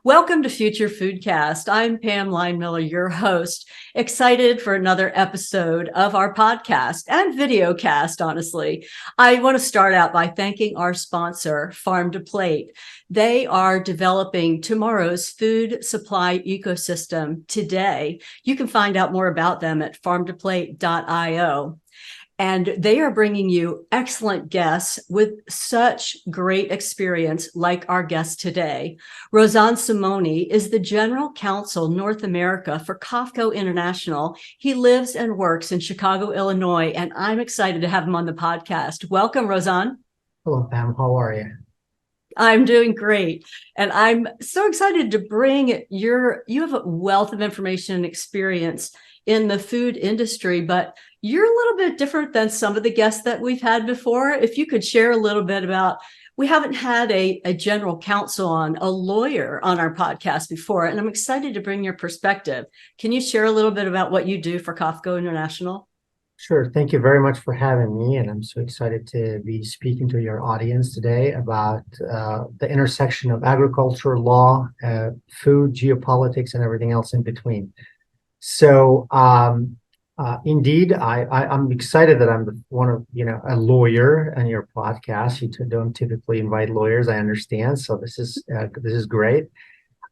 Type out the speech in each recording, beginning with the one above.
Welcome to Future Foodcast. I'm Pam Line-Miller, your host. Excited for another episode of our podcast and video cast, honestly. I want to start out by thanking our sponsor, Farm to Plate. They are developing tomorrow's food supply ecosystem today. You can find out more about them at farmtoplate.io. And they are bringing you excellent guests with such great experience, like our guest today. Rozan Simoni is the General Counsel North America for COFCO International. He lives and works in Chicago, Illinois, and I'm excited to have him on the podcast. Welcome, Rozan. Hello, Pam. How are you? I'm doing great. And I'm so excited to bring you have a wealth of information and experience in the food industry, but you're a little bit different than some of the guests that we've had before. If you could share a little bit about, we haven't had a general counsel a lawyer on our podcast before, and I'm excited to bring your perspective. Can you share a little bit about what you do for COFCO International? Sure. Thank you very much for having me. And I'm so excited to be speaking to your audience today about the intersection of agriculture, law, food, geopolitics, and everything else in between. So indeed, I'm excited that I'm a lawyer on your podcast. You don't typically invite lawyers, I understand. So this is great.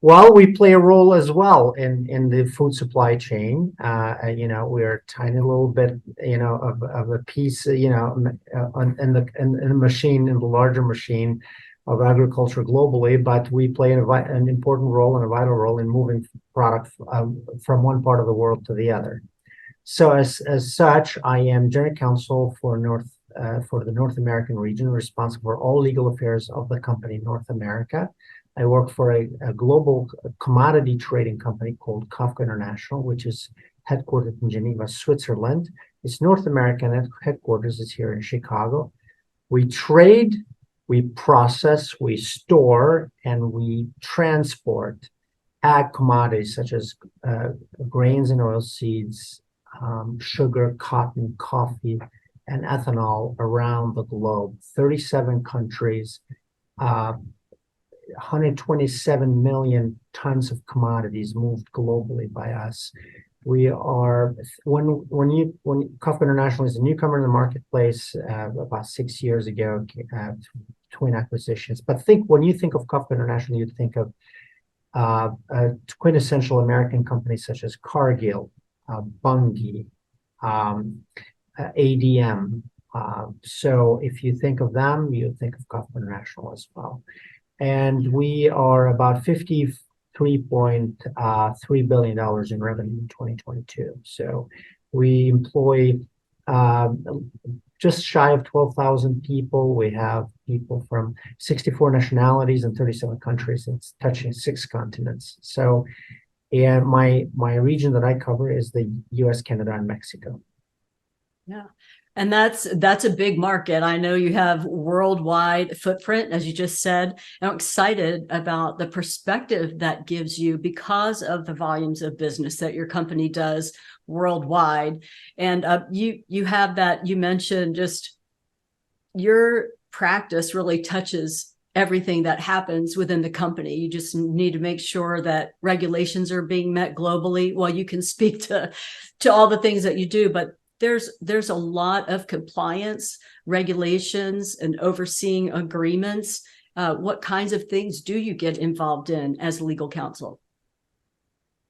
Well, we play a role as well in the food supply chain. We're a tiny little bit, of a piece, in the machine, in the larger machine of agriculture globally, but we play an important role and a vital role in moving product from one part of the world to the other. So as such, I am General Counsel for the North American region, responsible for all legal affairs of the company North America. I work for a global commodity trading company called COFCO International, which is headquartered in Geneva, Switzerland. Its North American headquarters is here in Chicago. We trade, we process, we store, and we transport ag commodities such as grains and oilseeds, sugar, cotton, coffee, and ethanol around the globe. 37 countries, 127 million tons of commodities moved globally by us. We are when COFCO International is a newcomer in the marketplace about 6 years ago, twin acquisitions. But when you think of COFCO International, you think of a quintessential American companies such as Cargill, Bunge, ADM. So if you think of them, you think of COFCO International as well. And we are about $53.3 billion in revenue in 2022. So we employ just shy of 12,000 people. We have people from 64 nationalities and 37 countries. It's touching 6 continents. So, and my region that I cover is the US, Canada, and Mexico. Yeah. And that's a big market. I know you have worldwide footprint, as you just said. I'm excited about the perspective that gives you because of the volumes of business that your company does worldwide. And you have that, you mentioned just your practice really touches everything that happens within the company. You just need to make sure that regulations are being met globally. Well, you can speak to all the things that you do, but there's a lot of compliance, regulations, and overseeing agreements. What kinds of things do you get involved in as legal counsel?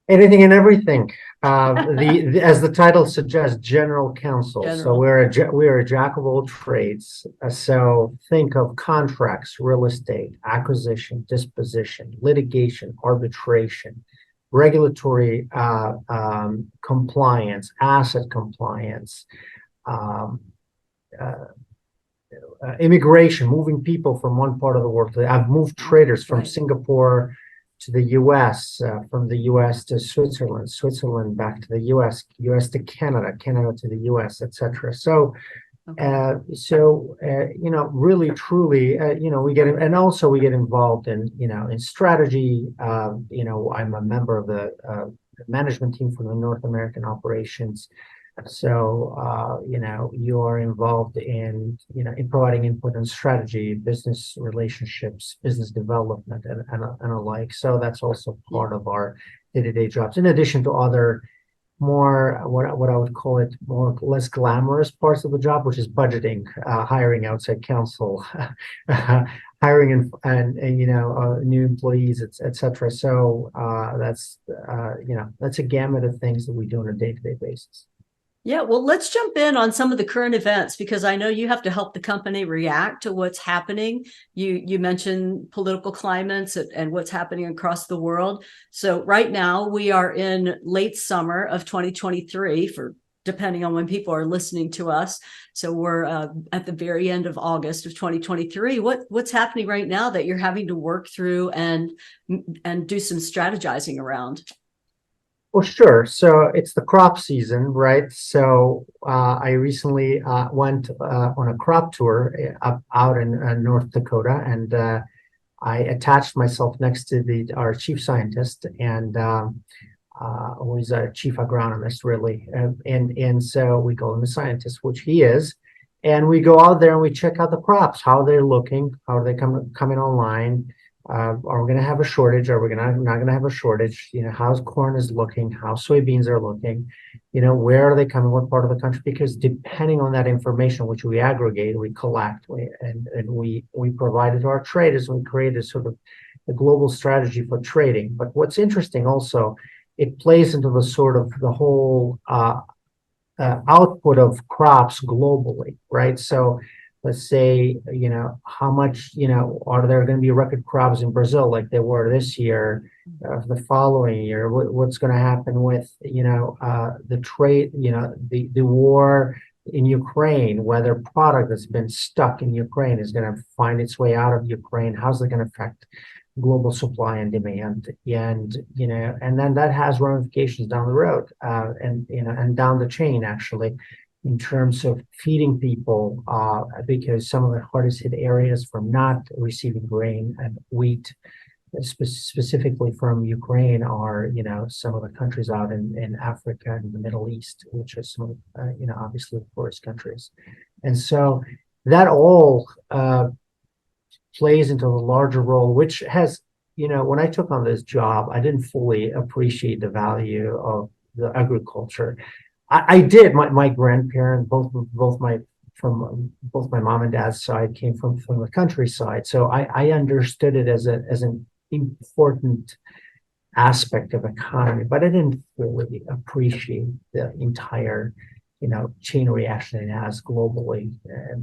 Anything and everything. As the title suggests, general counsel. So we're a jack of all trades. So think of contracts, real estate, acquisition, disposition, litigation, arbitration, regulatory compliance, asset compliance, immigration, moving people from one part of the world. I've moved traders from Singapore to the U.S., from the U.S. to Switzerland, Switzerland back to the U.S., U.S. to Canada, Canada to the U.S., etc. So, really, truly, we get, and also we get involved in, in strategy. I'm a member of the management team for the North American operations. So, you are involved in providing input on strategy, business relationships, business development, and alike. So that's also Yeah. part of our day-to-day jobs, in addition to other more what I would call it more less glamorous parts of the job, which is budgeting, hiring outside counsel, hiring and new employees, etc. So that's a gamut of things that we do on a day-to-day basis. Yeah, well, let's jump in on some of the current events because I know you have to help the company react to what's happening. You mentioned political climates and what's happening across the world. So right now we are in late summer of 2023 for depending on when people are listening to us. So we're at the very end of August of 2023. What's happening right now that you're having to work through and do some strategizing around? Well, sure. So it's the crop season, right? So I recently went on a crop tour out in North Dakota, and I attached myself next to our chief scientist, and who is a chief agronomist, really. And so we call him a scientist, which he is, and we go out there and we check out the crops, how they're looking, how are they coming online. Are we going to have a shortage? Are we not going to have a shortage? How's corn is looking, how soybeans are looking, where are they coming, what part of the country? Because depending on that information, which we aggregate, we collect, and we provide it to our traders, and we create sort of a global strategy for trading. But what's interesting also, it plays into the whole output of crops globally, right? So let's say, how much, are there going to be record crops in Brazil like they were this year, the following year? What's going to happen with, the trade, the war in Ukraine, whether product that's been stuck in Ukraine is going to find its way out of Ukraine? How's it going to affect global supply and demand? And then that has ramifications down the road, and down the chain, actually, in terms of feeding people, because some of the hardest hit areas from not receiving grain and wheat, specifically from Ukraine, are some of the countries out in Africa and the Middle East, which are some of obviously the poorest countries. And so that all plays into the larger role, which has, when I took on this job, I didn't fully appreciate the value of the agriculture. I did. My grandparents, from both my mom and dad's side, came from the countryside, so I understood it as an important aspect of economy, but I didn't really appreciate the entire chain reaction it has globally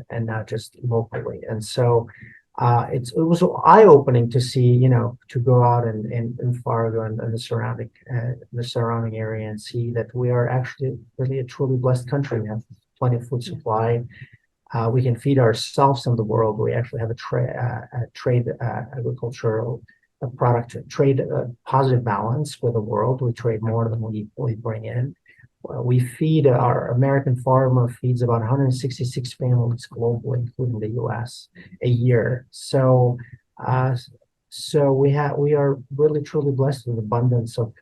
and not just locally. And so it was eye-opening to see, to go out in Fargo and the surrounding area and see that we are actually really a truly blessed country. We have plenty of food supply. We can feed ourselves and the world. We actually have a trade agricultural product trade positive balance with the world. We trade more than we bring in. We feed, our American farmer feeds about 166 families globally, including the U.S., a year. So we are really truly blessed with abundance of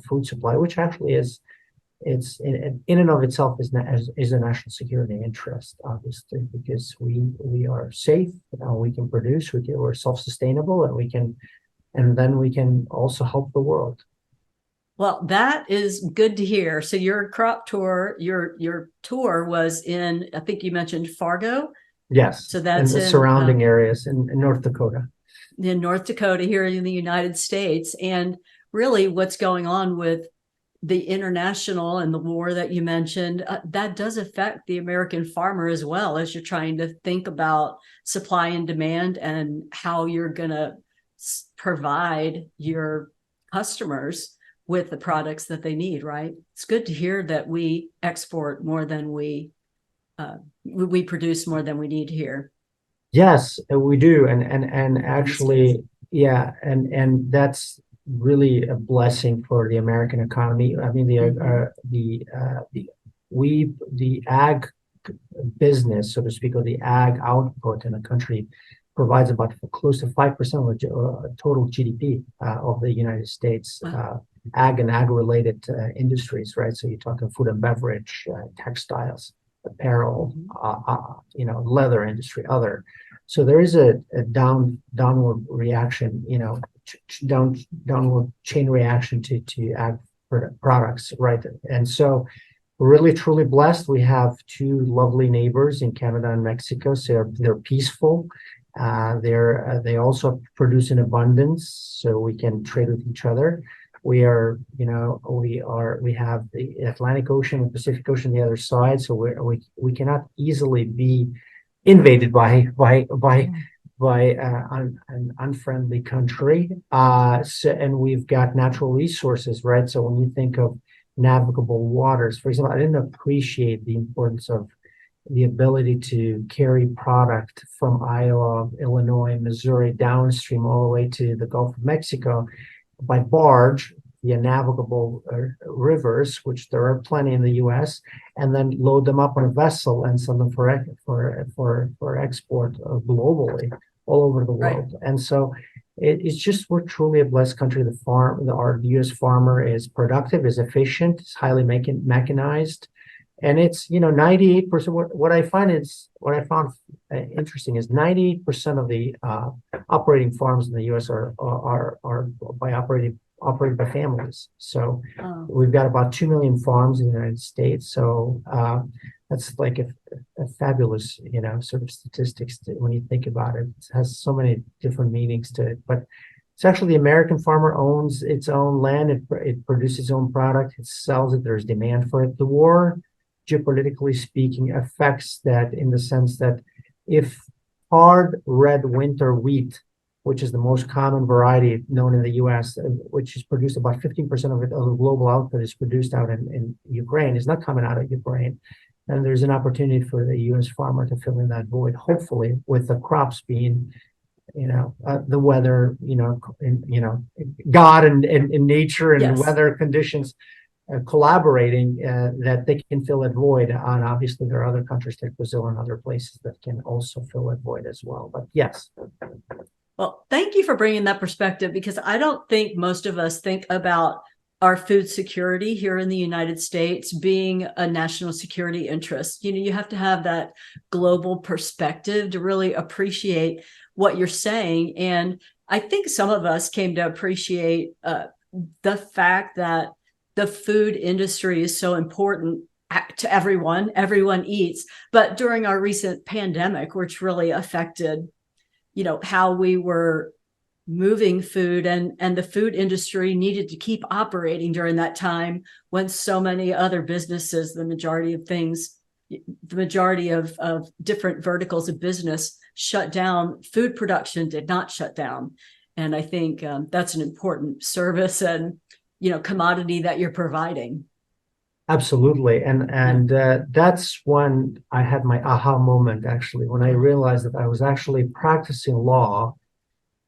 food supply, which actually it's in and of itself is a national security interest, obviously, because we are safe, we can produce, we're self-sustainable, and then we can also help the world. Well, that is good to hear. So your crop tour, your tour was in, I think you mentioned Fargo. Yes. So that's in the surrounding areas in North Dakota. In North Dakota, here in the United States. And really what's going on with the international and the war that you mentioned, that does affect the American farmer as well, as you're trying to think about supply and demand and how you're going to provide your customers with the products that they need, right? It's good to hear that we export more than we produce more than we need here. Yes, we do, and actually, yeah, and that's really a blessing for the American economy. I mean, the ag business, so to speak, or the ag output in the country provides about close to 5% of the total GDP of the United States. Wow. ag and ag-related industries, right? So you're talking food and beverage, textiles, apparel, leather industry, other. So there is a downward reaction, downward chain reaction to ag products, right? And so we're really truly blessed. We have two lovely neighbors in Canada and Mexico. So they're peaceful. They also produce in abundance, so we can trade with each other. We have the Atlantic Ocean and Pacific Ocean on the other side, so we cannot easily be invaded by an unfriendly country. And we've got natural resources, right? So when you think of navigable waters, for example, I didn't appreciate the importance of the ability to carry product from Iowa, Illinois, Missouri, downstream all the way to the Gulf of Mexico by barge via navigable rivers, which there are plenty in the U.S., and then load them up on a vessel and send them for export globally all over the world. Right. And so it's just, we're truly a blessed country. Our U.S. farmer is productive, is efficient, is highly mechanized. And it's 98%. What I found interesting is 98% of the operating farms in the U.S. are operated by families. So we've got about 2 million farms in the United States. So that's like a fabulous sort of statistics when you think about it. It has so many different meanings to it, but it's actually the American farmer owns its own land. It produces its own product. It sells it. There's demand for it. The war, geopolitically speaking, affects that in the sense that if hard red winter wheat, which is the most common variety known in the U.S., which is produced about 15% of the global output is produced out in Ukraine, is not coming out of Ukraine, and there's an opportunity for the U.S. farmer to fill in that void, hopefully, with the crops being, the weather, God and nature and yes. weather conditions collaborating, that they can fill that void. And obviously there are other countries like Brazil and other places that can also fill that void as well. But yes. Well, thank you for bringing that perspective, because I don't think most of us think about our food security here in the United States being a national security interest. You have to have that global perspective to really appreciate what you're saying. And I think some of us came to appreciate the fact that the food industry is so important to everyone. Everyone eats. But during our recent pandemic, which really affected, how we were moving food, and the food industry needed to keep operating during that time when so many other businesses, the majority of different verticals of business shut down, food production did not shut down. And I think that's an important service and commodity that you're providing. Absolutely. And that's when I had my aha moment, actually, when I realized that I was actually practicing law,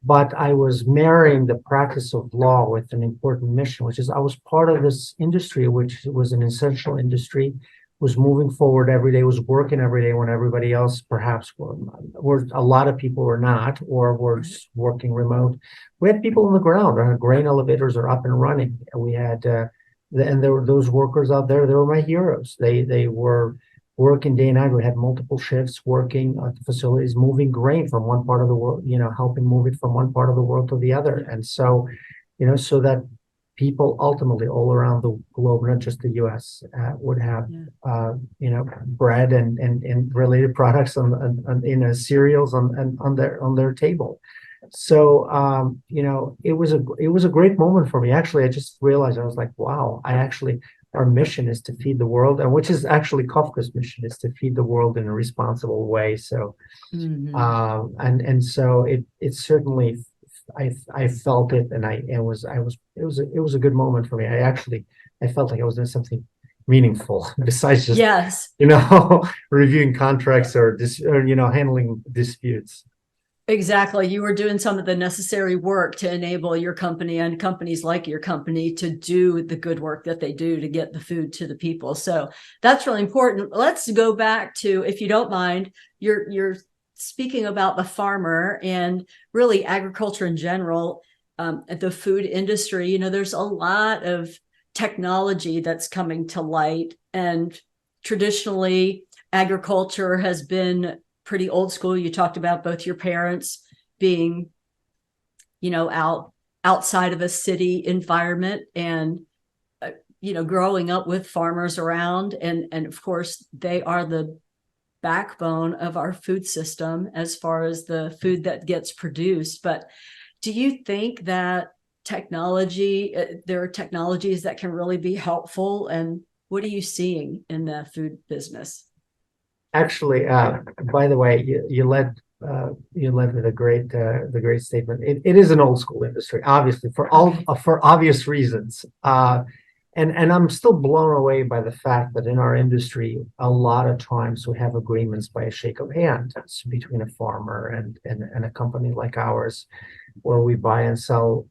but I was marrying the practice of law with an important mission, which is I was part of this industry, which was an essential industry, was moving forward every day, was working every day when everybody else perhaps were a lot of people were not, or were working remote. We had people on the ground. Our grain elevators are up and running. We had, and there were those workers out there. They were my heroes. They were working day and night. We had multiple shifts working at the facilities, moving grain from one part of the world, helping move it from one part of the world to the other. And so, so that people ultimately all around the globe, not just the U.S., would have, bread and related products on cereals on their table. So, it was a great moment for me. Actually, I just realized, I was like, wow, our mission is to feed the world, and which is actually COFCO's mission, is to feed the world in a responsible way. So, and so it certainly, I felt it, and it was a good moment for me. I felt like I was doing something meaningful besides just, yes, reviewing contracts or handling disputes. Exactly. You were doing some of the necessary work to enable your company and companies like your company to do the good work that they do to get the food to the people. So that's really important. Let's go back to, if you don't mind, you're speaking about the farmer and really agriculture in general. the food industry, there's a lot of technology that's coming to light. And traditionally, agriculture has been pretty old school. You talked about both your parents being, outside of a city environment and, growing up with farmers around. And of course, they are the backbone of our food system as far as the food that gets produced. But do you think that there are technologies that can really be helpful? And what are you seeing in the food business? Actually, by the way, you led with the great statement. It is an old school industry, obviously, for obvious reasons. And I'm still blown away by the fact that in our industry, a lot of times we have agreements by a shake of hands between a farmer and a company like ours, where we buy and sell,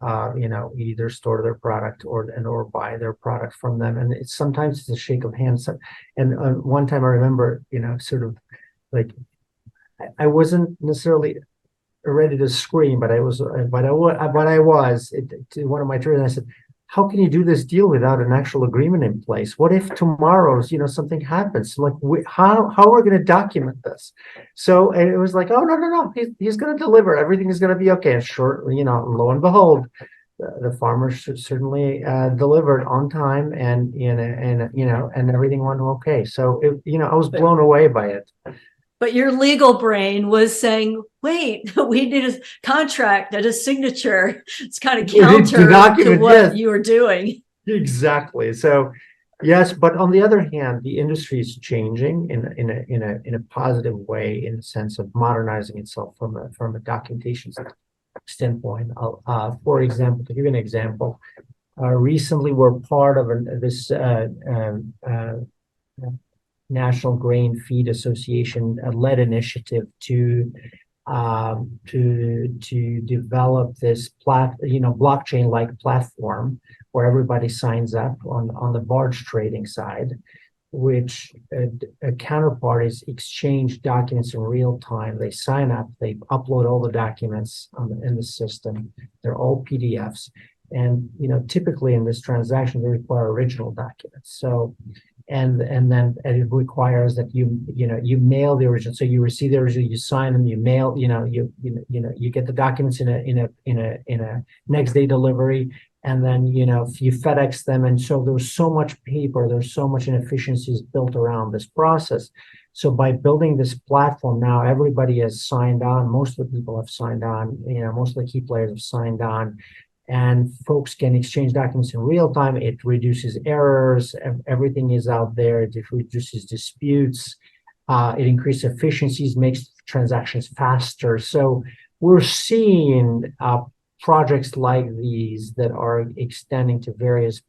either store their product or buy their product from them. And sometimes it's a shake of hands. And one time I remember, sort of like, I wasn't necessarily ready to scream, but I was to one of my traders, and I said, how can you do this deal without an actual agreement in place? What if tomorrow, something happens? Like, how are we going to document this? So and it was like, oh, no, he's going to deliver. Everything is going to be okay. And lo and behold, the farmers certainly delivered on time, and and everything went okay. So I was blown away by it. But your legal brain was saying, wait, we need a contract and a signature. It's kind of counter to what you were doing. Exactly. So, yes, but on the other hand, the industry is changing in a positive way, in the sense of modernizing itself from a documentation standpoint. For example, to give you an example, recently we're part of this National Grain Feed Association led initiative to develop this blockchain-like platform where everybody signs up on the barge trading side, which counterparties exchange documents in real time. They sign up, they upload all the documents in the system. They're all PDFs, and typically in this transaction they require original documents. So. And then it requires that you mail the original. So you receive the original, you sign them, you mail, you get the documents in a next day delivery, and then you FedEx them. And so there's so much paper, there's so much inefficiencies built around this process. So by building this platform now, everybody has signed on. Most of the people have signed on. Most of the key players have signed on. And folks can exchange documents in real time. It reduces errors. Everything is out there. It reduces disputes. It increases efficiencies, makes transactions faster. So we're seeing projects like these that are extending to various,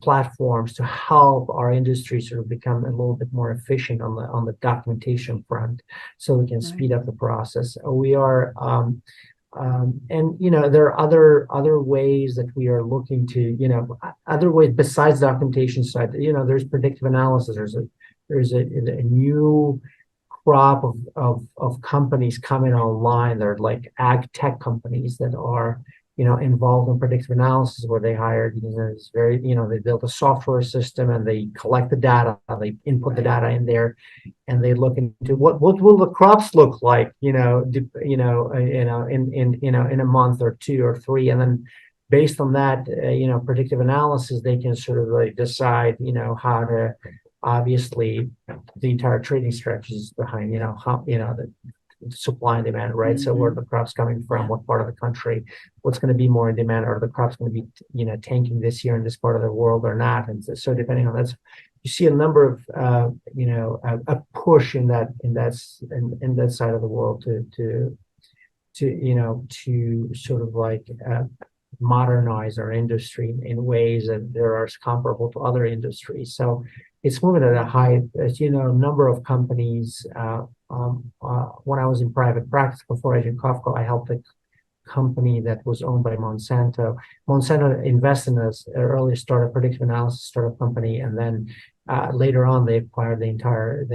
platforms to help our industry sort of become a little bit more efficient on the documentation front, so we can speed up the process. We are. And there are other ways that we are looking to, other ways besides the documentation side. There's predictive analysis. There's a new crop of companies coming online. They're like ag tech companies that are involved in predictive analysis, where they hired they built a software system and they collect the data, they input the data in there, and they look into what will the crops look like in a month or 2 or 3, and then based on that predictive analysis, they can sort of like decide how to, obviously the entire trading strategy is behind how the supply and demand, right? Mm-hmm. So where are the crops coming from? What part of the country? What's going to be more in demand? Are the crops going to be, tanking this year in this part of the world or not? And so depending on that, you see a number of, a push in that side of the world to sort of like modernize our industry in ways that are comparable to other industries. So it's moving at a high, number of companies. When I was in private practice before I joined COFCO, I helped a company that was owned by Monsanto. Monsanto invested in us early, started a predictive analysis startup company, and then Later on, they acquired the entire of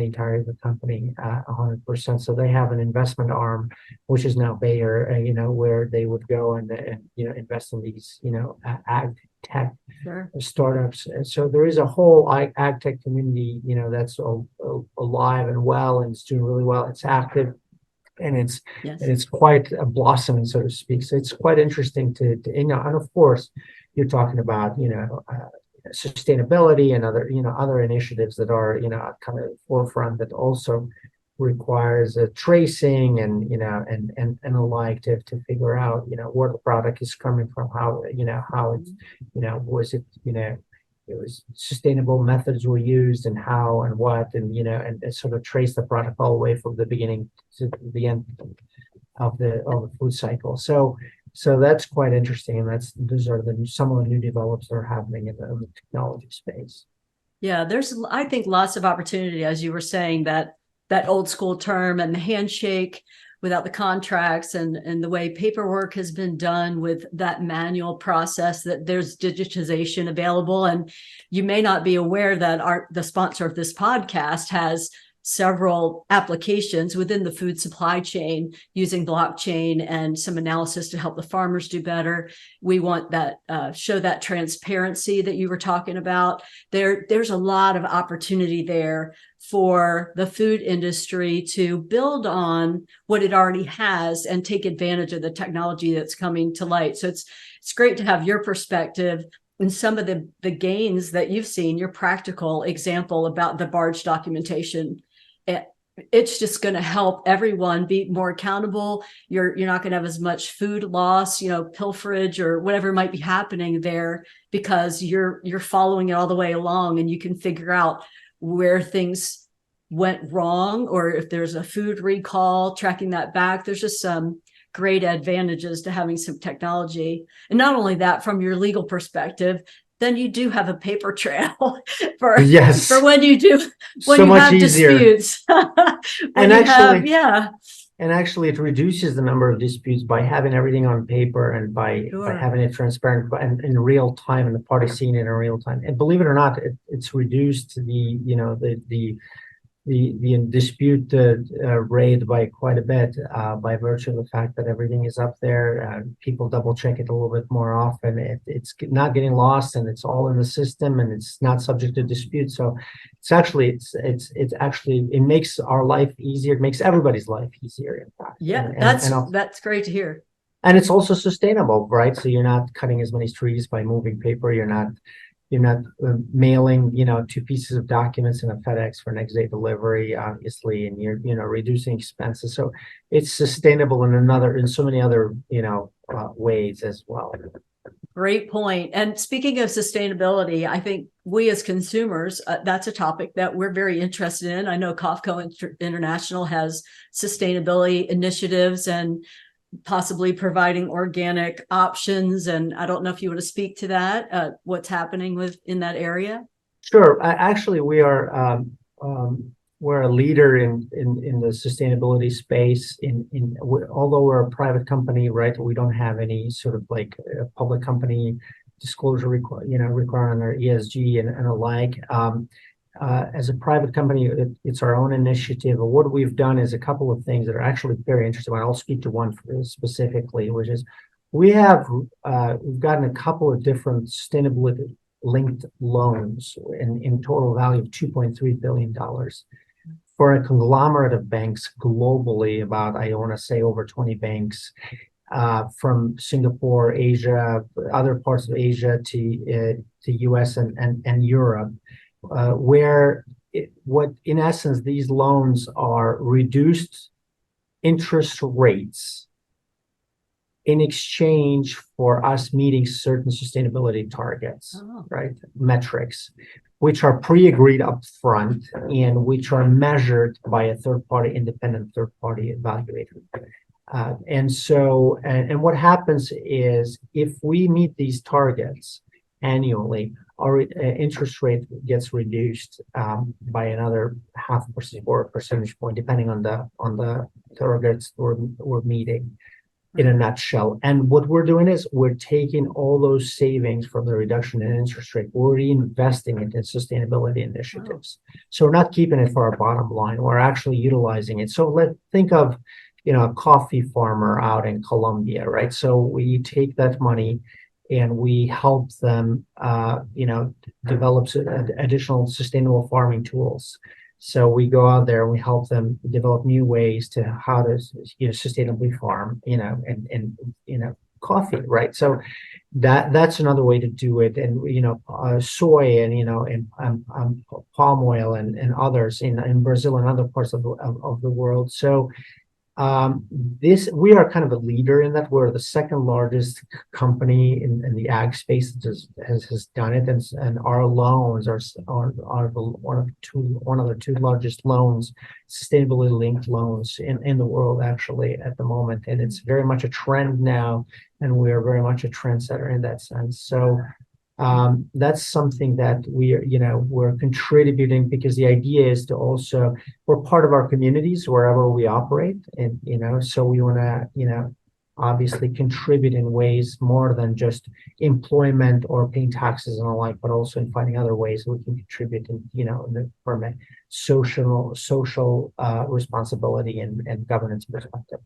the company, 100%. So they have an investment arm, which is now Bayer, where they would go and invest in these, ag tech Sure. startups. And so there is a whole ag tech community, that's alive and well, and it's doing really well. It's active, and Yes. it's quite blossoming, so to speak. So it's quite interesting to and of course, you're talking about sustainability and other initiatives that are kind of forefront, that also requires tracing and the like, to figure out where the product is coming from, how it's was it was sustainable methods were used, and how and what, and sort of trace the product all the way from the beginning to the end of the food cycle. So that's quite interesting, and those are some of the new developments that are happening in the technology space. Yeah, there's, I think, lots of opportunity, as you were saying, that old school term and the handshake without the contracts, and the way paperwork has been done with that manual process, that there's digitization available. And you may not be aware that the sponsor of this podcast has several applications within the food supply chain using blockchain and some analysis to help the farmers do better. We want that, show that transparency that you were talking about. There's a lot of opportunity there for the food industry to build on what it already has and take advantage of the technology that's coming to light. So it's great to have your perspective and some of the gains that you've seen, your practical example about the barge documentation. It's just going to help everyone be more accountable. You're not going to have as much food loss, pilferage or whatever might be happening there, because you're following it all the way along, and you can figure out where things went wrong, or if there's a food recall, tracking that back. There's just some great advantages to having some technology. And not only that, from your legal perspective, then you do have a paper trail for when you have disputes. And actually it reduces the number of disputes by having everything on paper, and by having it transparent and in real time, and the party seeing it in real time. And believe it or not, it's reduced the dispute rate by quite a bit, by virtue of the fact that everything is up there. People double check it a little bit more often. It's not getting lost, and it's all in the system, and it's not subject to dispute. So it makes our life easier. It makes everybody's life easier, in fact. Yeah, that's great to hear. And it's also sustainable, right? So you're not cutting as many trees by moving paper. You're not mailing 2 pieces of documents in a FedEx for next day delivery, obviously, and you're reducing expenses. So it's sustainable in so many other ways as well. Great point. And speaking of sustainability, I think we as consumers, that's a topic that we're very interested in. I know COFCO International has sustainability initiatives and possibly providing organic options. And I don't know if you want to speak to that, what's happening in that area. Sure. Actually, we're a leader in the sustainability space. Although we're a private company, right? We don't have any sort of like a public company disclosure requirement on our ESG and alike. As a private company, it's our own initiative. What we've done is a couple of things that are actually very interesting. I'll speak to one specifically, which is we've gotten a couple of different sustainability linked loans in total value of $2.3 billion for a conglomerate of banks globally, about, I want to say, over 20 banks, from Singapore, Asia, other parts of Asia to US and Europe. Where in essence, these loans are reduced interest rates in exchange for us meeting certain sustainability targets, right? Metrics, which are pre-agreed up front and which are measured by a independent third-party evaluator. And what happens is, if we meet these targets annually, our interest rate gets reduced by another 0.5% or a percentage point, depending on the targets we're meeting. in a nutshell. And what we're doing is we're taking all those savings from the reduction in interest rate, we're reinvesting it in sustainability initiatives. So we're not keeping it for our bottom line, we're actually utilizing it. So think of, a coffee farmer out in Colombia, right? So we take that money and we help them, develop additional sustainable farming tools. So we go out there and we help them develop new ways to how to, sustainably farm, and coffee, right? So that's another way to do it. And soy and palm oil and others in Brazil and other parts of the world. So we are kind of a leader in that. We're the second largest company in the ag space that has done it, and our loans are one of the two largest loans, sustainability linked loans in the world actually at the moment, and it's very much a trend now, and we are very much a trendsetter in that sense. So that's something that we're contributing, because the idea is to also, we're part of our communities wherever we operate, and so we want to obviously contribute in ways more than just employment or paying taxes and the like, but also in finding other ways we can contribute from a social responsibility and governance perspective.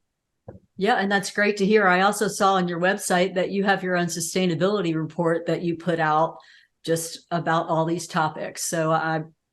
Yeah, and that's great to hear. I also saw on your website that you have your own sustainability report that you put out just about all these topics. So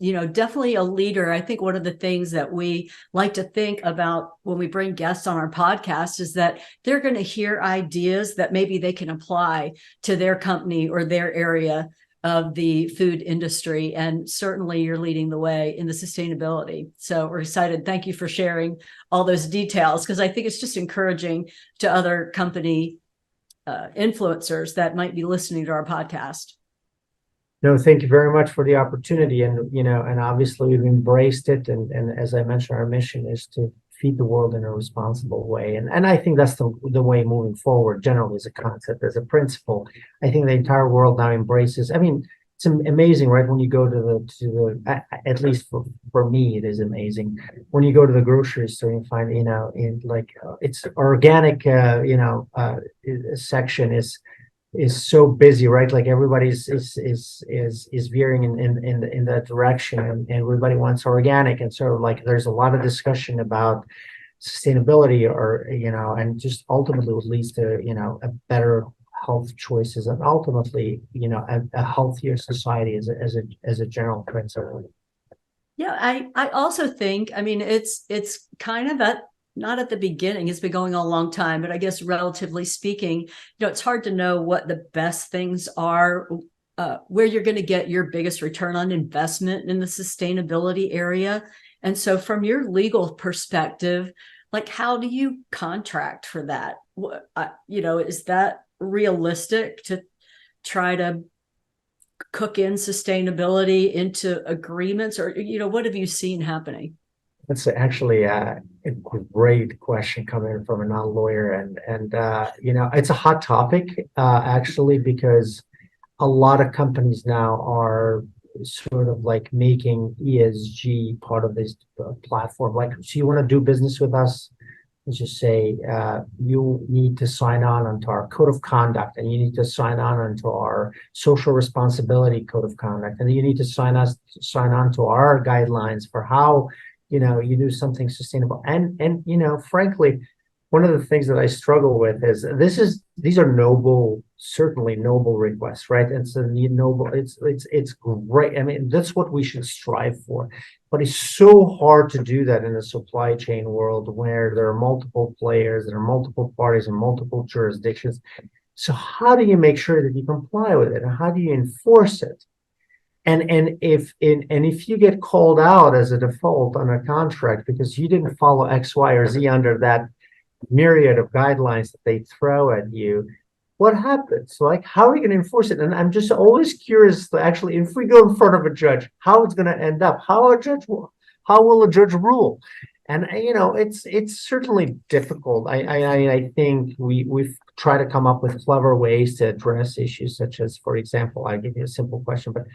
definitely a leader. I think one of the things that we like to think about when we bring guests on our podcast is that they're going to hear ideas that maybe they can apply to their company or their area of the food industry. And certainly you're leading the way in the sustainability. So we're excited. Thank you for sharing all those details, because I think it's just encouraging to other company influencers that might be listening to our podcast. No, thank you very much for the opportunity. And obviously we've embraced it. And as I mentioned, our mission is to feed the world in a responsible way. And I think that's the way moving forward, generally, as a concept, as a principle. I think the entire world now embraces. I mean, it's amazing, right? When you go to the at least for me, it is amazing. When you go to the grocery store and find, it's organic, section is so busy, right? Like everybody's is veering in that direction, and everybody wants organic, and so there's a lot of discussion about sustainability, or and just ultimately what leads to a better health choices, and ultimately a healthier society as a general principle. Yeah, I also think, it's kind of not at the beginning, it's been going on a long time, but I guess relatively speaking, it's hard to know what the best things are, where you're going to get your biggest return on investment in the sustainability area. And so from your legal perspective, how do you contract for that? Is that realistic to try to cook in sustainability into agreements, or, what have you seen happening? That's actually a great question coming from a non-lawyer, and it's a hot topic actually, because a lot of companies now are sort of making ESG part of this platform. So you want to do business with us? Let's just say you need to sign on onto our code of conduct, and you need to sign on onto our social responsibility code of conduct, and you need to sign on to our guidelines for how you do something sustainable. And frankly, one of the things that I struggle with is these are certainly noble requests, right? And so it's great. I mean, that's what we should strive for. But it's so hard to do that in a supply chain world where there are multiple players, there are multiple parties in multiple jurisdictions. So how do you make sure that you comply with it, and how do you enforce it? And if you get called out as a default on a contract because you didn't follow X, Y, or Z under that myriad of guidelines that they throw at you, what happens? How are you going to enforce it? And I'm just always curious, actually, if we go in front of a judge, how it's going to end up, how will a judge rule? And it's certainly difficult. I think we've tried to come up with clever ways to address issues such as, for example, I'll give you a simple question, but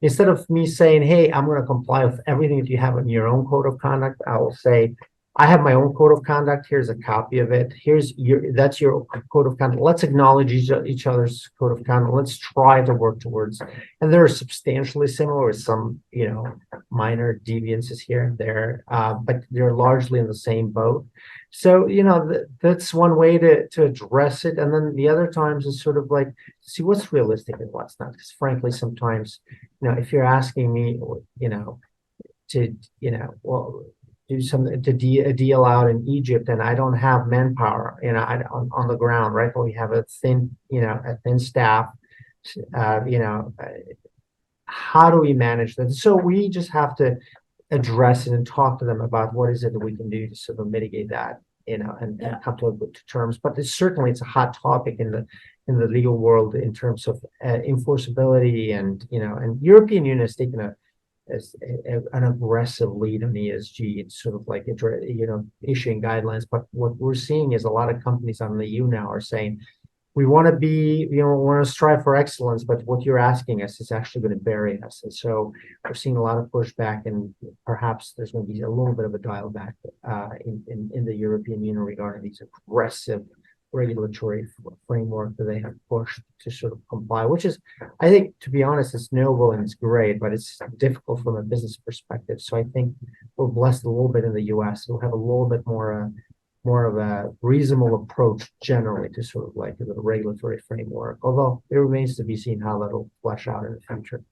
instead of me saying, hey, I'm going to comply with everything that you have in your own code of conduct, I will say, I have my own code of conduct. Here's a copy of it. That's your code of conduct. Let's acknowledge each other's code of conduct. Let's try to work towards. And they're substantially similar with some, minor deviances here and there, but they're largely in the same boat. So, that's one way to address it. And then the other times is sort of like, see what's realistic and what's not. Because frankly, sometimes, if you're asking me, well, do something to a deal out in Egypt, and I don't have manpower, on the ground, right? But we have a thin staff, how do we manage that? So we just have to address it and talk to them about what is it that we can do to sort of mitigate that, and come to terms. But it's a hot topic in the legal world in terms of enforceability, and European Union has taken an aggressive lead on ESG. It's sort of like issuing guidelines. But what we're seeing is a lot of companies on the EU now are saying, we want to be, we want to strive for excellence, but what you're asking us is actually going to bury us. And so we're seeing a lot of pushback, and perhaps there's going to be a little bit of a dial back in the European Union regarding these aggressive regulatory framework that they have pushed to sort of comply, which is, I think, to be honest, it's noble and it's great, but it's difficult from a business perspective. So I think we're blessed a little bit in the US. We'll have a little bit more of a reasonable approach generally to sort of like the regulatory framework, although it remains to be seen how that'll flesh out in the future.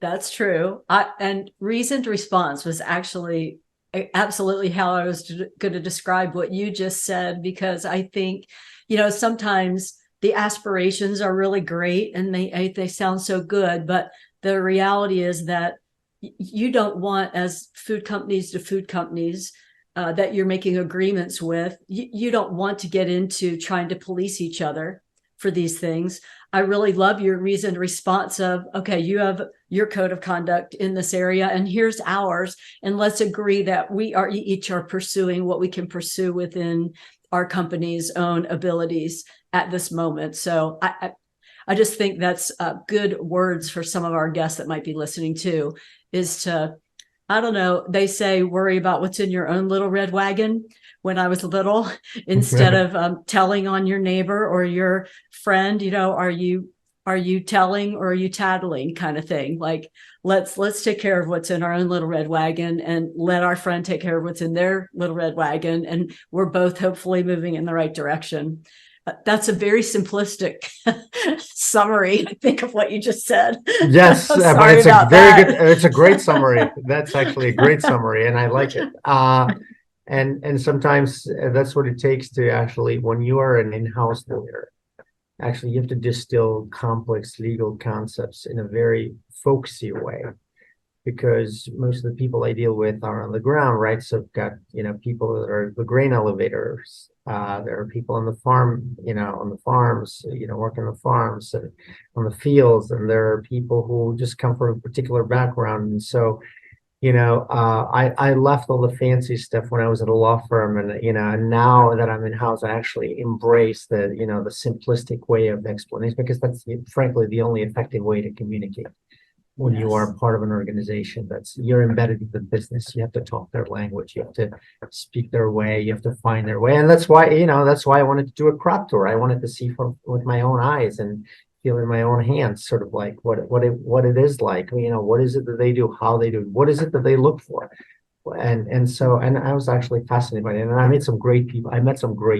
That's true. And reasoned response was actually absolutely how I was going to describe what you just said, because I think, sometimes the aspirations are really great and they sound so good, but the reality is that you don't want, as food companies to food companies that you're making agreements with, you don't want to get into trying to police each other for these things. I really love your reasoned response of, okay, you have your code of conduct in this area and here's ours. And let's agree that we each are pursuing what we can pursue within our company's own abilities at this moment. So I just think that's good words for some of our guests that might be listening too, is to, I don't know, they say worry about what's in your own little red wagon. When I was little, instead of telling on your neighbor or your friend, are you telling or are you tattling, kind of thing? Like, let's take care of what's in our own little red wagon and let our friend take care of what's in their little red wagon, and we're both hopefully moving in the right direction. That's a very simplistic summary, I think, of what you just said. Yes, but it's a very good. It's a great summary. That's actually a great summary, and I like it. And sometimes that's what it takes to actually, when you are an in-house lawyer, actually you have to distill complex legal concepts in a very folksy way, because most of the people I deal with are on the ground, right? So I've got, people that are the grain elevators. There are people on the farm, on the farms, working on the farms and on the fields. And there are people who just come from a particular background. And so, I left all the fancy stuff when I was at a law firm, and now that I'm in house, I actually embrace the simplistic way of explanation, because that's frankly the only effective way to communicate. When you are part of an organization you're embedded in the business, you have to talk their language, you have to speak their way, you have to find their way. And that's why I wanted to do a crop tour. I wanted to see with my own eyes and feel in my own hands, sort of like what it is like, what is it that they do, how they do it, what is it that they look for. And I was actually fascinated by it. And I met some great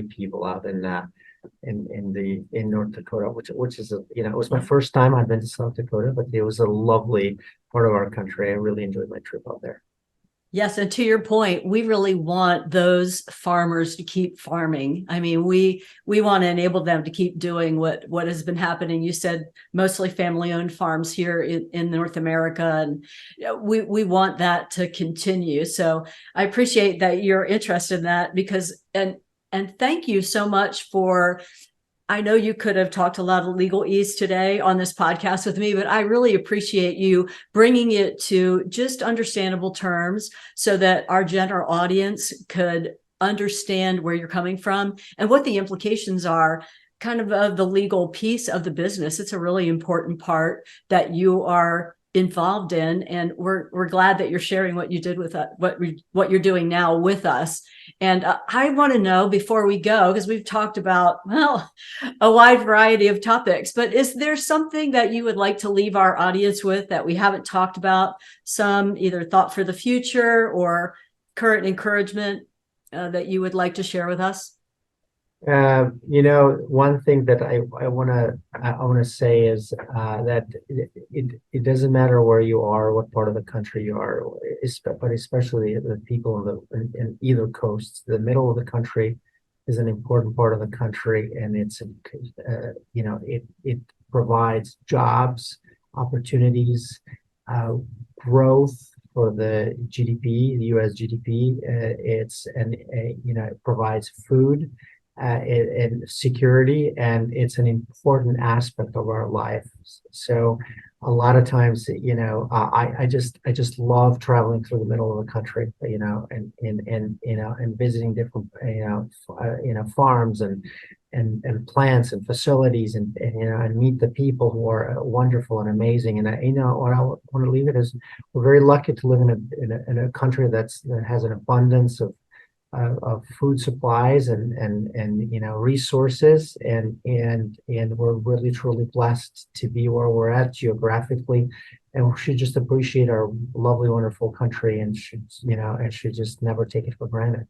people out in North Dakota, which is it was my first time I'd been to South Dakota, but it was a lovely part of our country. I really enjoyed my trip out there. Yes, and to your point, we really want those farmers to keep farming. I mean, we want to enable them to keep doing what has been happening. You said mostly family-owned farms here in North America, and we want that to continue. So I appreciate that you're interested in that, because and thank you so much for. I know you could have talked a lot of legalese today on this podcast with me, but I really appreciate you bringing it to just understandable terms so that our general audience could understand where you're coming from and what the implications are kind of the legal piece of the business. It's a really important part that you are involved in, and we're glad that you're sharing what you did with us, what you're doing now with us. And I want to know, before we go, because we've talked about, well, a wide variety of topics, but is there something that you would like to leave our audience with that we haven't talked about? Some either thought for the future or current encouragement that you would like to share with us? One thing that I wanna say is that it doesn't matter where you are, what part of the country you are, but especially the people in either coast. The middle of the country is an important part of the country, and it provides jobs, opportunities, growth for the GDP, the U.S. GDP. It provides food and security, and it's an important aspect of our life. So a lot of times, I just love traveling through the middle of the country, and visiting different, farms and plants and facilities, and meet the people who are wonderful and amazing. And what I want to leave it is, we're very lucky to live in a country that has an abundance of food supplies and resources, and we're really truly blessed to be where we're at geographically, and we should just appreciate our lovely, wonderful country, and should just never take it for granted.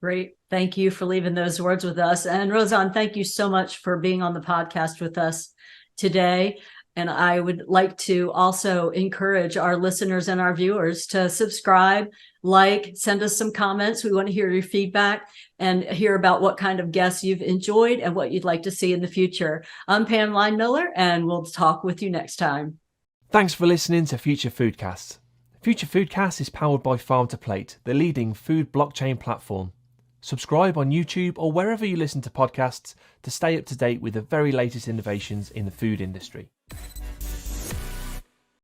Great. Thank you for leaving those words with us. And Rozan, thank you so much for being on the podcast with us today. And I would like to also encourage our listeners and our viewers to subscribe, send us some comments. We want to hear your feedback and hear about what kind of guests you've enjoyed and what you'd like to see in the future. I'm Pam Line-Miller, and we'll talk with you next time. Thanks for listening to Future Foodcast. Future Foodcast is powered by Farm to Plate, the leading food blockchain platform. Subscribe on YouTube or wherever you listen to podcasts to stay up to date with the very latest innovations in the food industry.